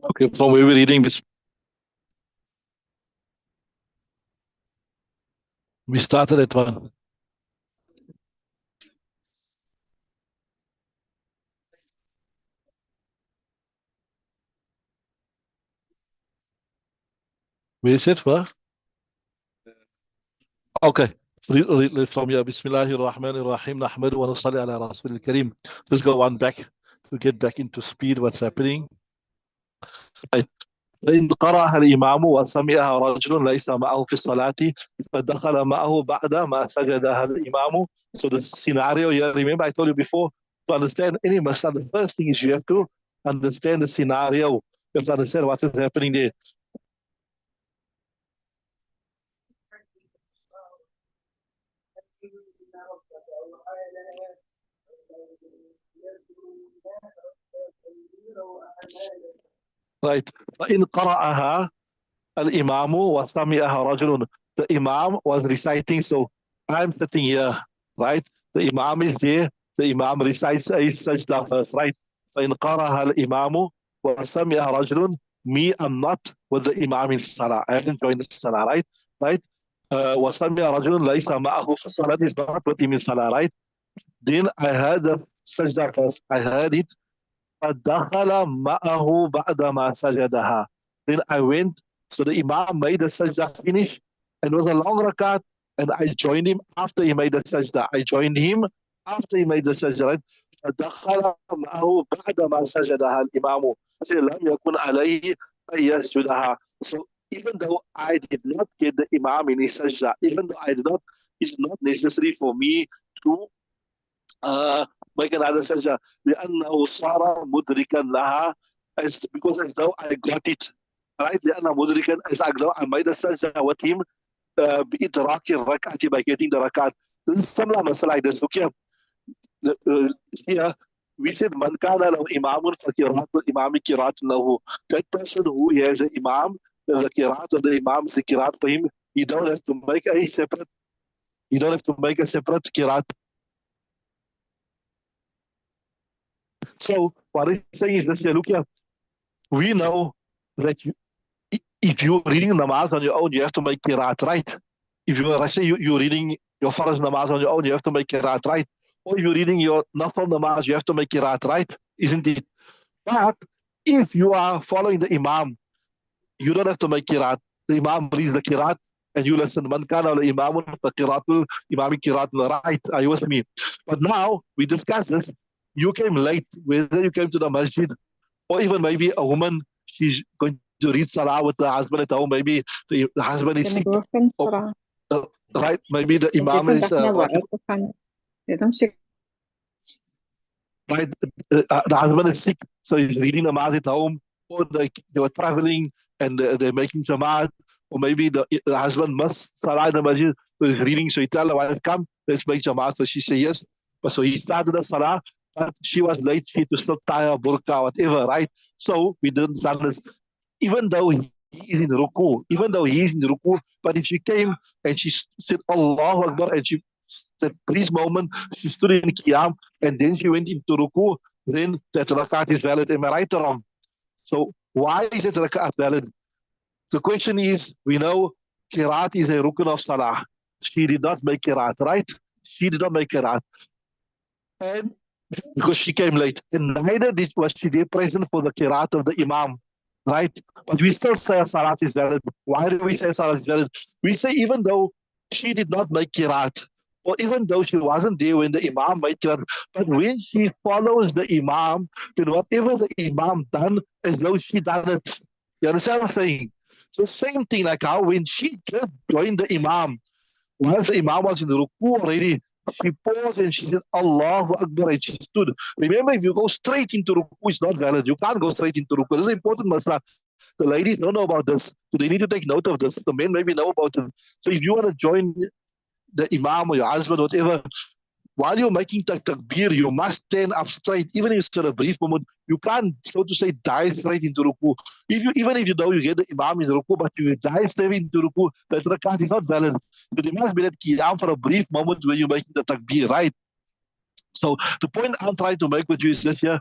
Okay, from where we're reading this. We started at one. Where is it? What? Okay. Read from here. Bismillahir Rahmanir Rahim. Nahmadu wa nusalli ala Rasulil Kareem. Let's go one back to get back into speed. What's happening? Right. فإن قرأها الإمام وسمعها رجل ليس معه في الصلاة فدخل معه بعد ما سجدها الإمام. So the scenario here, remember I told you before, to understand any masala, the first thing is you have to understand the scenario. You have to understand what is happening there. Right. فإن قرأها الإمام وسمعها رجل. The Imam was reciting, so I'm sitting here, right? The Imam is there. The Imam recites a sajda first, right? فإن قرأها الإمام وسمعها رجل. Me, I'm not with the Imam in Salah. I haven't joined the Salah, right? Right? وسمع رجل ليس معه في الصلاة, is not with him in Salah, right? Then I heard the sajda first. I heard it. فدخل معه بعد ما سجدها. Then I went, so the Imam made the sajda finish, and it was a long rakat, and I joined him after he made the sajda. I joined him after he made the sajda, right? فدخل معه بعد ما سجدها الإمام. لم يكن عليه أن يسجدها. So even though I did not get the Imam in his sajda, even though I did not, it's not necessary for me to make another sajda. لأنه صار مدركا لها, because as though I got it, right? لأنه مدركا, as though I made a sajda with him بإدراك الركعة, by getting the rakat. This is similar masala like this. Okay, here we said man kana lahu imamun fakiratu imami kirat lahu. That person who has an imam, the kirat of the imam is a kirat for him. You don't have to make a separate. You don't have to make a separate kirat. So what he's saying is this here, look here, we know that if you're reading namaz on your own, you have to make qiraat, right? If you're reading your farz namaz on your own, you have to make qiraat, right? Or if you're reading your nafal namaz, you have to make qiraat, right? Isn't it? But if you are following the imam, you don't have to make qiraat. The imam reads the qiraat and you listen. Man kana la imamun fa qiraatul imami qiraatul, right? Are you with me? But now we discuss this. You came late, whether you came to the masjid, or even maybe a woman, she's going to read salah with the husband at home. Maybe the husband is sick. Or, right? Maybe the imam is right. The husband is sick, so he's reading namaz at home, or they were traveling and they're making jamaat, or maybe the husband must salah in the masjid, so he's reading. So he tell the wife, "Come, let's make jamaat." So she says yes. But so he started the salah, but she was late. She had to still tie her burqa, whatever, right? So we didn't start this. Even though he is in ruku, but if she came and she said Allahu Akbar and she said please moment, she stood in qiyam and then she went into ruku, then that rakat is valid. Am I right or wrong? So why is that rakat valid? The question is, we know qiraat is a rukun of salah. She did not make qiraat, right? She did not make qiraat. And because she came late, and neither was she there present for the qiraat of the imam, right? But we still say salat is valid. Why do we say salat is valid? We say even though she did not make qiraat, or even though she wasn't there when the imam made qiraat, but when she follows the imam, then whatever the imam done, as though she done it. You understand what I'm saying? So same thing like how when she did join the imam, Once the Imam was in the ruku already, she paused and she said, Allahu Akbar, and she stood. Remember, if you go straight into ruku, it's not valid. You can't go straight into ruku. This is important masla. The ladies don't know about this. So they need to take note of this. The men maybe know about it. So if you want to join the Imam or your husband, whatever, while you're making takbir, you must stand up straight, even if it's a brief moment. You can't, so to say, dive straight into ruku. Even if you know you get the Imam in ruku, but you dive straight into ruku, that rakat is not valid. So there must be that qiyam for a brief moment when you're making the takbir, right? So the point I'm trying to make with you is this here.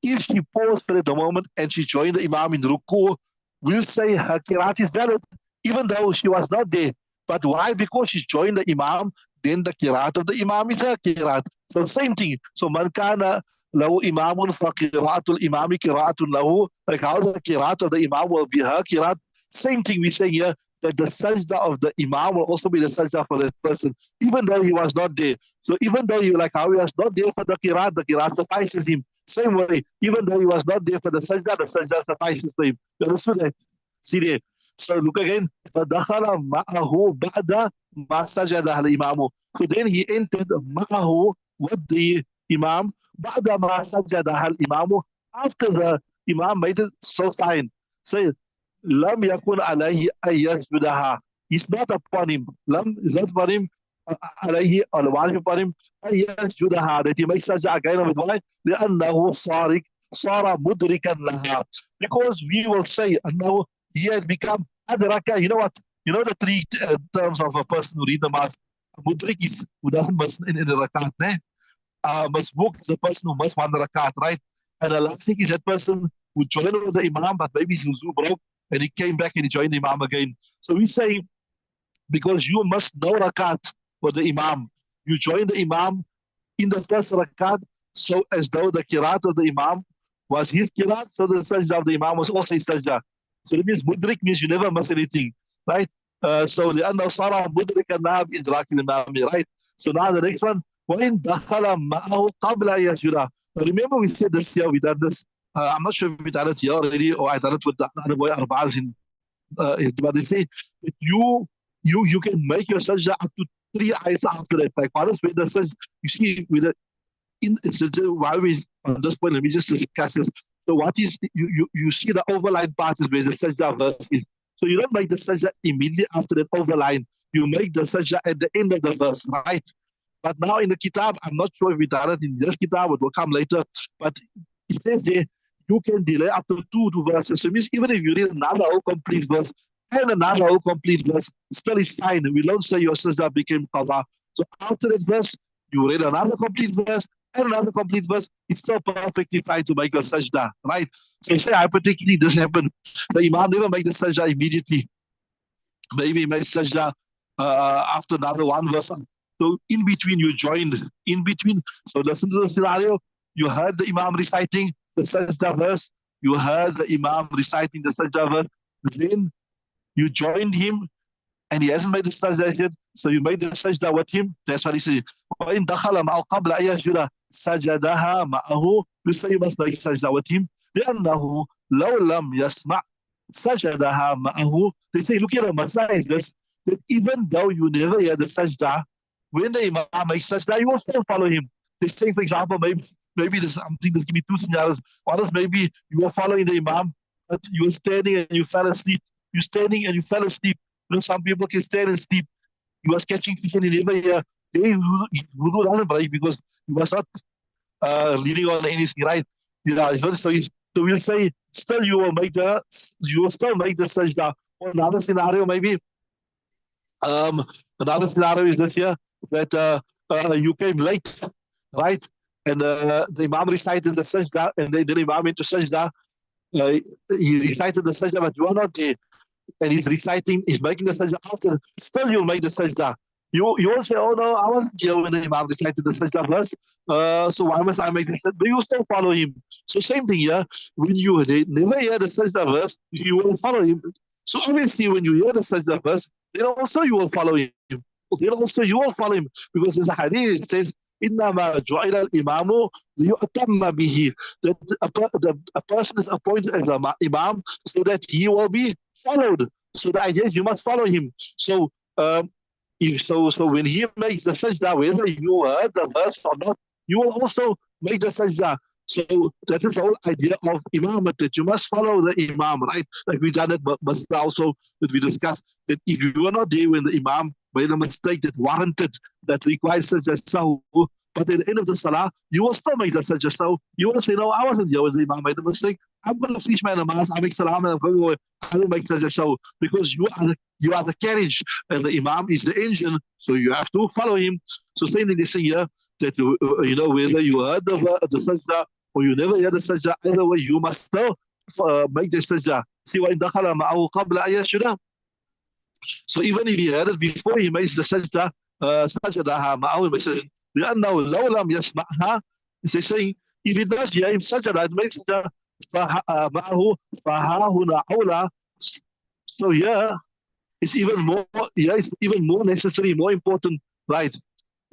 If she paused for the moment and she joined the Imam in ruku, we'll say her qiraat is valid, even though she was not there. But why? Because she joined the Imam, then the qiraat of the Imam is her qiraat. So same thing. So man kana lahu imamun fa qiraatul imami qiraatun lahu. Like how the qiraat of the Imam will be her qiraat. Same thing we say here, that the sajda of the Imam will also be the sajda for that person, even though he was not there. So even though you like how he was not there for the qiraat suffices him. Same way, even though he was not there for the sajda suffices for him. You understood that? See there. So look again. فَدَخَلَ مَعَهُ بَعْدَ مَا سَجَدَ الْإِمَامُ. So then he entered مَعَهُ with the Imam بَعْدَ مَا سَجَدَ الْإِمَامُ. After the Imam made it so fine. Say, لَمْ يَكُنْ عَلَيْهِ أَن يَسْجُدَهَا. It's not upon him. Lam is not upon him. عليه or wajib upon him أن يسجدها, that he makes sajda again of it. Why? لأنه صار مدركا لها. Because we will say أنه he had become أدرك. You know what? You know the three terms of a person who read the mass. Mudrik is who doesn't miss in the rakat. Masbuk is the person who missed one rakat, right? And a lasik is that person who joined with the Imam, but maybe his wuzu broke and he came back and he joined the Imam again. So we say, because you must know rakat for the Imam, you join the Imam in the first rakat, so as though the qiraat of the Imam was his qiraat, so the sajda of the Imam was also his sajda. So it means mudrik means you never miss anything, right? So لأنه صار مدركا لها بإدراك الإمام, right? So now the next one, وإن دخل معه قبل أن يسجد. Remember we said this here, we done this. I'm not sure if we done it here already or I done it with the other boy Arba'as in but they say that you can make your sajda up to 3 ayahs after that. Like what is with the sajda? You see, with the why we on this point, let me just discuss this. So what is you see the overline part is where the sajda verse is. So you don't make the sajda immediately after that overline. You make the sajda at the end of the verse, right? But now in the kitab, I'm not sure if we done it in this kitab, it will come later. But it says there you can delay up to two verses. So it means even if you read another whole complete verse and another whole complete verse, still is fine. We don't say your sajda became qada. So after that verse, you read another complete verse and another complete verse, it's still perfectly fine to make your sajda, right? So say hypothetically this happened. The Imam never make the sajda immediately. Maybe he makes sajda after another one verse. So in between you joined, in between. So listen to the scenario. You heard the Imam reciting the sajda verse. You heard the Imam reciting the sajda verse. Then you joined him and he hasn't made the sajda yet. So you made the sajda with him. That's what he says. وَإِن دَخَلَ مَعَهُ قَبْلَ أَن يَسْجُدَ سَجَدَهَا مَعَهُ. You say you must make sajda with him. لأنه لو لم يسمع سجدها معه. They say, look at the masla is this, that even though you never hear the sajda, when the Imam makes sajda, you will still follow him. They say, for example, maybe this, I'm thinking this give me two scenarios. One is maybe you were following the Imam, but you were standing and you fell asleep. You're standing and you fell asleep. You know, some people can stand and sleep. You was catching fish and you never hear. They wudu doesn't break because you was not leaning on anything, right? Yeah, so we'll say still you will still make the sajda. Or another scenario maybe. Another scenario is this here that you came late, right? And the Imam recited the sajda, and then the Imam into sajda. He recited the sajda, but you are not there. And he's making the sajda after. Still, you'll make the sajda. You won't say, oh no, I wasn't here when the Imam recited the sajda verse. So why must I make the sajda? But you still follow him. So same thing here. When you never hear the sajda verse, you will follow him. So obviously, when you hear the sajda verse, then also you will follow him. Then also you will follow him because there's a hadith that says, إنما جعل الإمام ليؤتم به, that a person is appointed as an imam so that he will be followed. So the idea is you must follow him. So If so when he makes the sajda, whether you heard the verse or not, you will also make the sajda. So that is the whole idea of imamah, that you must follow the imam, right? Like we done it, but also that we discussed that if you are not there when the imam made a mistake that warranted, that requires sajda sahu, but at the end of the salah, you will still make the sajda sahu. You will say, no, I wasn't here when the imam made a mistake. I'm going to finish my namaz, I make salam, and I'm going to go. I don't make sajda sahu because you are the carriage and the imam is the engine, so you have to follow him. So same thing is here, that whether you heard the sajda or you never heard the sajda, either way you must still make the sajda. See why dakhala ma'ahu qabla ayashuna. So even if he heard it before he makes the sajda, sajadaha ma'ahu, لأنه لو لم يسمعها, he's saying if he does hear him sajda, it makes sajda ma'ahu faha huna awla. So yeah, it's even more, it's even more necessary, more important, right?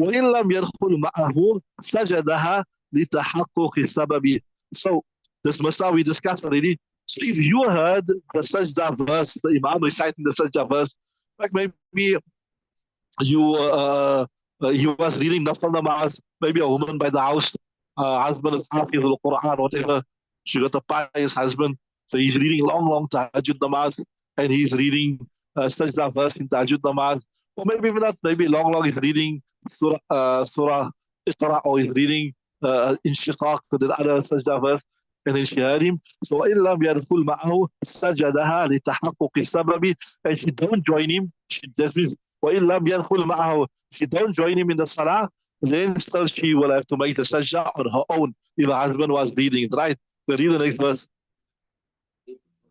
وإن لم يدخل معه سجدها لتحقق السبب. So this masala we discussed already. So if you heard the sajda verse, the imam reciting the sajda verse, like maybe he was reading nafal namaz, maybe a woman by the house, husband is hafiz al-Quran, whatever, she got a pious husband, so he's reading long tahajjud namaz, and he's reading sajda verse in tahajjud namaz, or maybe even not, maybe long he's reading surah Isra, or he's reading Inshiqaq, so the other sajda verse, and then she heard him. So وَإِن لَمْ يَدْخُلْ مَعَهُ سَجَدَهَا لِتَحَقُّقِ السَّبَبِ, and she don't join him, that means وَإِن لَمْ يَدْخُلْ مَعَهُ, she don't join him in the salah, then still she will have to make the sajda on her own if her husband was reading it, right? So read the next verse.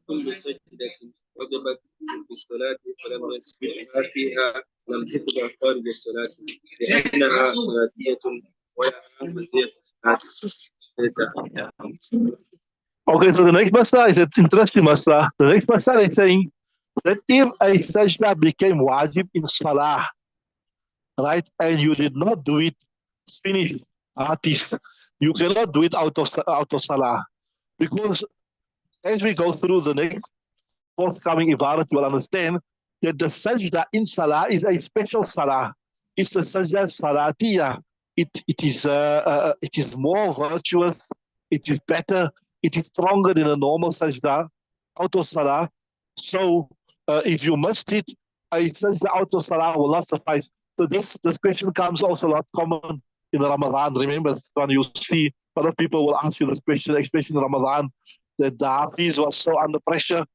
كل سجدة وجبت في الصلاة فلم يسجدها فيها لم تقبل خارج الصلاة لأنها صلاتية ولها مزية. Okay, so the next masala is an interesting masala. The next masala is saying that if a sajda became wajib in salah, right, and you did not do it, finish, artist, you cannot do it out of salah, because as we go through the next forthcoming ibarat, you will understand that the sajda in salah is a special salah. It's the sajda salatiyah. It is more virtuous. It is better. It is stronger than a normal sajda out of salah. So if you missed it, a sajda out of salah will not suffice. So this question comes also a lot common in Ramadan. Remember, when you see a lot of people will ask you this question, especially in Ramadan, that the Hafiz was so under pressure.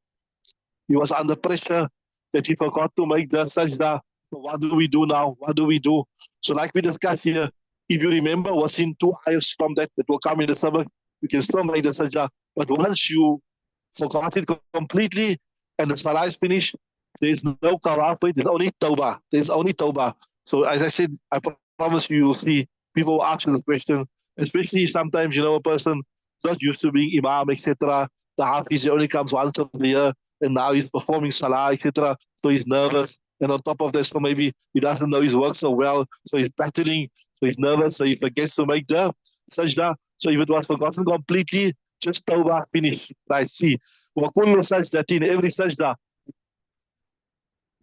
He was under pressure that he forgot to make the sajda. So what do we do now? What do we do? So like we discussed here, if you remember, was in 2 ayahs from that will come in the sabbath, you can still make the sajda. But once you forgot it completely and the salah is finished, there's no qarafah, there's only tawbah. There's only tawbah. So as I said, I promise you will see people ask you the question, especially sometimes, a person is not used to being imam, etc. The hafiz only comes once a year, and now he's performing salah, etc. So he's nervous. And on top of that, so maybe he doesn't know his work so well, so he's battling, so he's nervous, so he forgets to make the sajda. So if it was forgotten completely, just tawbah, finish. Right, see. وَكُلُّ سَجْدَةٍ, every sajda,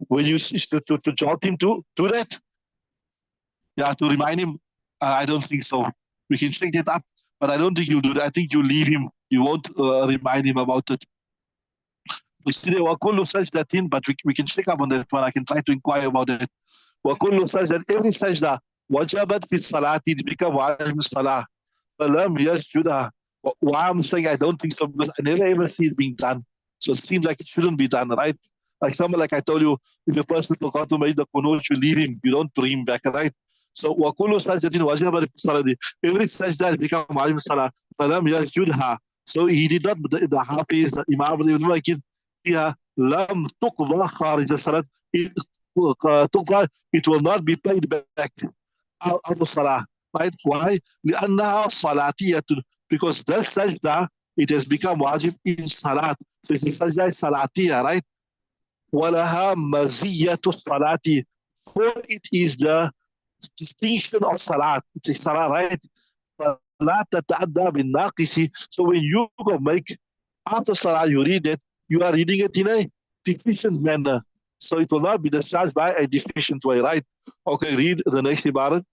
will you to jot him to do that? Yeah, to remind him? I don't think so. We can check that up, but I don't think you'll do that. I think you leave him. You won't remind him about it. وَكُلُّ سَجْدَةٍ, but we can check up on that one. I can try to inquire about it. وَكُلُّ سَجْدَةٍ, every sajda, وَجَبَتْ فِي الصَّلَاةِ, it become wajib in salah. فَلَمْ يَسْجُدَهَا. Why I'm saying I don't think so, because I never ever see it being done. So it seems like it shouldn't be done, right? Like someone, like I told you, if a person forgot to make the qunut, you leave him. You don't bring him back, right? So وَكُلُّ سَجْدَةٍ وَجَبَتْ فِي الصَّلَاةِ, every sajda has become wajib in salah. فَلَمْ يَسْجُدَهَا. So he did not, the hafiz, the imam, they will make it. لم تقضى خارج الصلاة. It will not be paid back out of الصلاة. Right? Why? لأنها صلاتية, because that sajda, it has become wajib in salat. So it's a sajda salatiyah, right? ولها مزية الصلاة, for it is the distinction of salat. It's a salat, right? فلا تتعدى بالناقص. So when you go make after salah, you read it, you are reading it in a deficient manner. So it will not be discharged by a deficient way, right? Okay, read the next ibarat.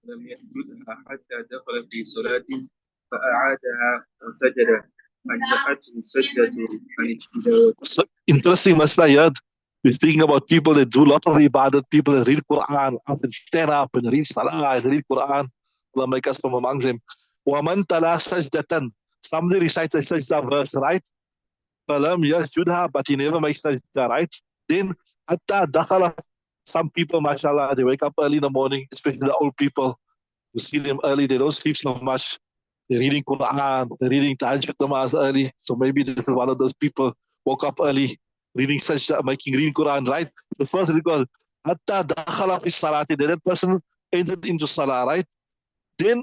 لم يسجدها حتى دخل في صلاته فأعادها وسجد أجزأته السجدة عن التلاوة. So interesting masla here. We're speaking about people that do lots of ibadat, people that read Quran, up and stand up and read Salah and read Quran. Allah make us from among them. وَمَنْ تَلَا سَجْدَةً. Somebody recites a sajda verse, right? فَلَمْ يَسْجُدْهَا, but he never makes sajda, right? Then, حَتَّى دَخَلَ. Some people, mashallah, they wake up early in the morning, especially the old people. You see them early, they don't sleep so much. They're reading Quran, they're reading Tahajjud namaz early. So maybe this is one of those people woke up early, reading reading Quran, right? The first record, Hatta dakhala fi salati, that person entered into salah, right? Then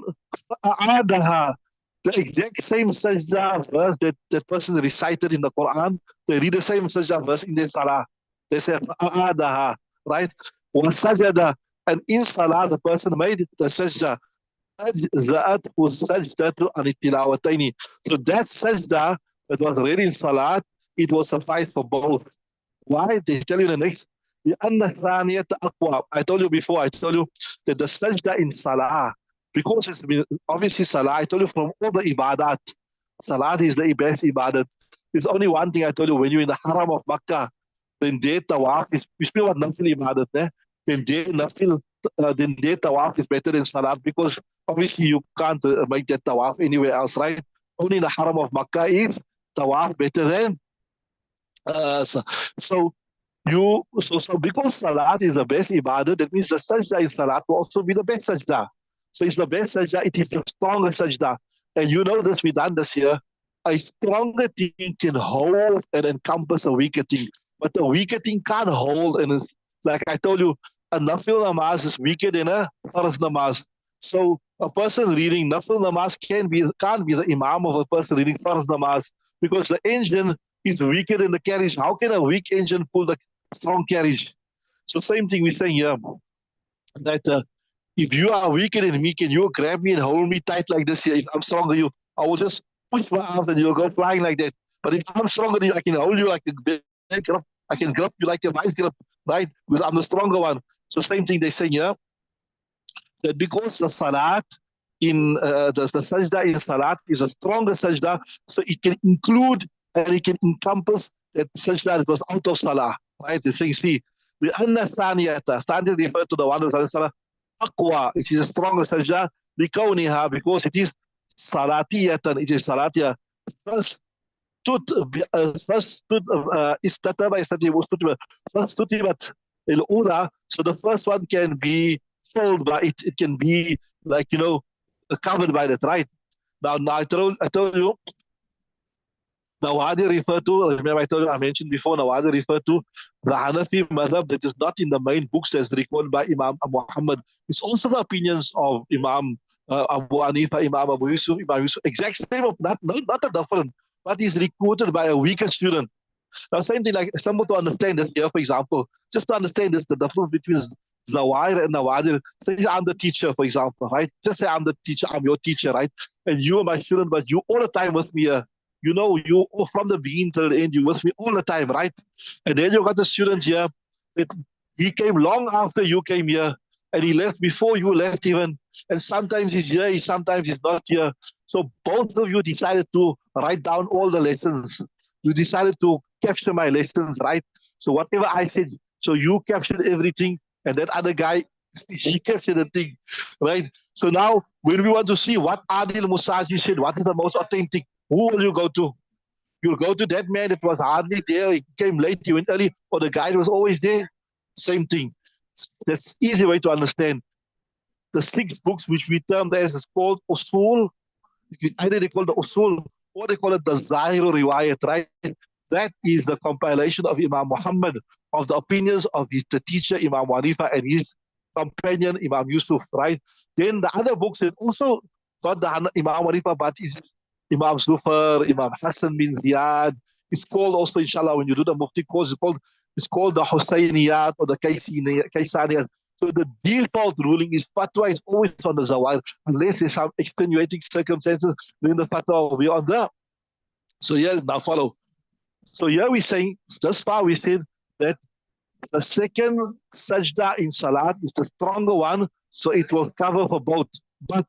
a'adaha, the exact same sajda verse that person recited in the Quran, they read the same sajda verse in their salah. They say a'adaha, right? Wa sajada, and in salah the person made the sajda. أجزأته السجدة عن التلاوتين. So that sajda that was read in salat, it will suffice for both. Why? They tell you in the next. لأن الثانية أقوى. I told you before, I told you that the sajda in salah, because it's been, obviously salah, I told you from all the ibadat, salat is the best ibadat. There's only one thing I told you, when you're in the haram of Makkah, then there tawaf is, we speak about nafil ibadat, then there nafil, then there tawaf is better than salat, because obviously you can't make that tawaf anywhere else, right? Only in the haram of Makkah is tawaf better than so because salat is the best ibadah, that means the sajda in salat will also be the best sajda. So it's the best sajda, it is the strongest sajda. And you know this, we done this here. A stronger thing can hold and encompass a weaker thing, but a weaker thing can't hold. And it's like I told you, a nafil namaz is weaker than a farz namaz. So a person reading nafil namaz can't be the imam of a person reading farz namaz, because the engine is weaker than the carriage. How can a weak engine pull the strong carriage? So same thing we're saying here, that if you are weaker than me, can you grab me and hold me tight like this here? If I'm stronger than you, I will just push my arms and you'll go flying like that. But if I'm stronger than you, I can hold you like a big grip. I can grip you like a vice grip, right? Because I'm the stronger one. So same thing they say here, that because the salat in the sajda in salat is a stronger sajda, so it can include and it can encompass that sajda that was out of salah, right? The thing, see, بأن الثانية refer to the one of salah أقوى, it is a stronger sajda لكونها, because it is salatiyah, it is salatiyah. First استتبت الأولى, so the first one can be filled by it. It can be like, covered by that, right? Now I told you, Nawadi refer to, remember I mentioned before, Nawadi refer to the Hanafi madhab that is not in the main books as recorded by Imam Muhammad. It's also the opinions of Imam Abu Hanifa, Imam Abu Yusuf, Imam Yusuf, exact same of not a different, but is recorded by a weaker student. Now, same thing, like someone to understand this here, for example, just to understand this, the difference between Zawahir and Nawadir. Say I'm the teacher, for example, right? Just say I'm the teacher, I'm your teacher, right? And you are my student, but you all the time with me here. You from the beginning till the end, you with me all the time, right? And then you got a student here that he came long after you came here, and he left before you left even. And sometimes he's here, sometimes he's not here. So both of you decided to write down all the lessons. You decided to capture my lessons, right? So whatever I said, so you captured everything, and that other guy, he captured the thing, right? So now, when we want to see what Aadiel Moosagie said, what is the most authentic, who will you go to? You'll go to that man that was hardly there, he came late, he went early, or the guy that was always there? Same thing. That's easy way to understand. The 6 books which we termed as is called Usul, either they call the Usul or they call it the Zahiru Riwayat, right? That is the compilation of Imam Muhammad, of the opinions of the teacher Imam Hanifa and his companion Imam Yusuf, right? Then the other books that also got the Imam Hanifa, but is Imam Zufar, Imam Hassan bin Ziyad. It's called also, inshallah, when you do the Mufti course, it's called the Husayniyat or the Kaysaniyat. So the default ruling is fatwa is always on the Zawahir, unless there's some extenuating circumstances, then the fatwa will be on there. So yes, now follow. So here we're saying, thus far we said that the second sajda in salat is the stronger one, so it will cover for both. But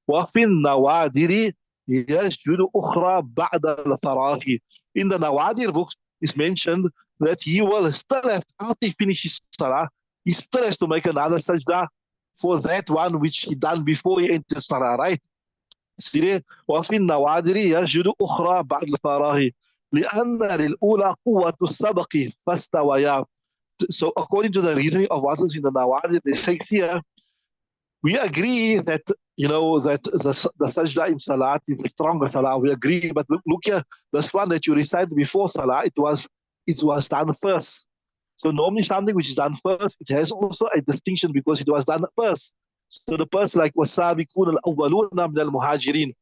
وفي النوادر يسجد أخرى بعد الفراغ. In the Nawadir books, it's mentioned that he will still have, after he finishes salah, he still has to make another sajda for that one which he done before he entered salah, right? سيدي وفي النوادر يسجد أخرى بعد الفراغ لأن للأولى قوة السبق فاستويا. So according to the reasoning of what is in the Nawadir, they say here, we agree that, you know, that the sajda in salat is a stronger salah. We agree, but look here, this one that you recited before salah, it was done first. So normally something which is done first, it has also a distinction because it was done first. So the person like wasabiqun al-awwaluna min al-muhajirin,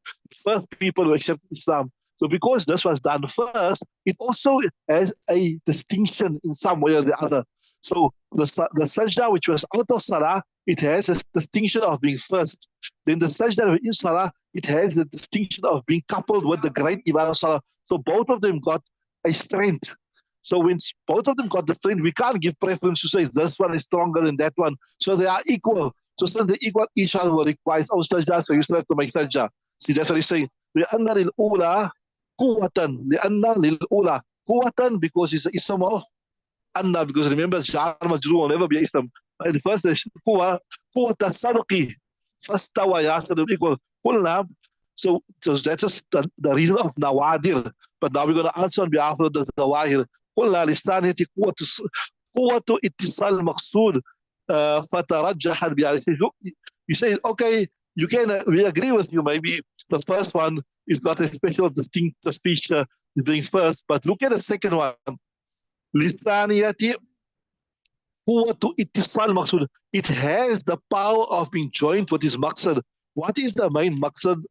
first people who accepted Islam. So because this was done first, it also has a distinction in some way or the other. So the sajda which was out of salah, it has a distinction of being first. Then the sajda in salah, it has the distinction of being coupled with the great ibadah of salah. So both of them got a strength. So when both of them got the strength, we can't give preference to say this one is stronger than that one. So they are equal. So since they're equal, each other will require sajda, so you still have to make sajda. See, that's what he's saying. لأن للأولى قوة لأن للأولى قوة because it's the ism of anna, because remember jar majrur will never be ism. The first is قوة السبق فاستوى so equal قلنا. So that's just the reason of nawadir. But now we're going to answer on behalf of the zawahir. قلنا للثانية قوة اتصال المقصود فترجح بها. You say, okay, you can, we agree with you, maybe the first one is not a special distinct speech is being first, but look at the second one. للثانية قوة اتصال المقصود. It has the power of being joined with his maqsad. What is the main maqsad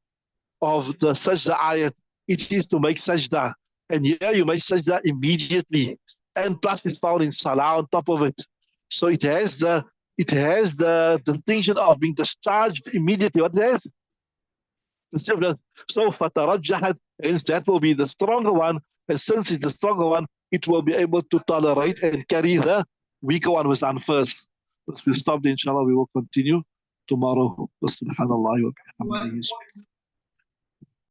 of the sajda ayat? It is to make sajda. And here you make sajda immediately. And plus it's found in salah on top of it. So it has the distinction of being discharged immediately. What it has? So fatarajjahat, hence that will be the stronger one. And since it's the stronger one, it will be able to tolerate and carry the weaker one was done first. We'll stop there, inshallah. We will continue tomorrow. Subhanallah wa bihamdihi.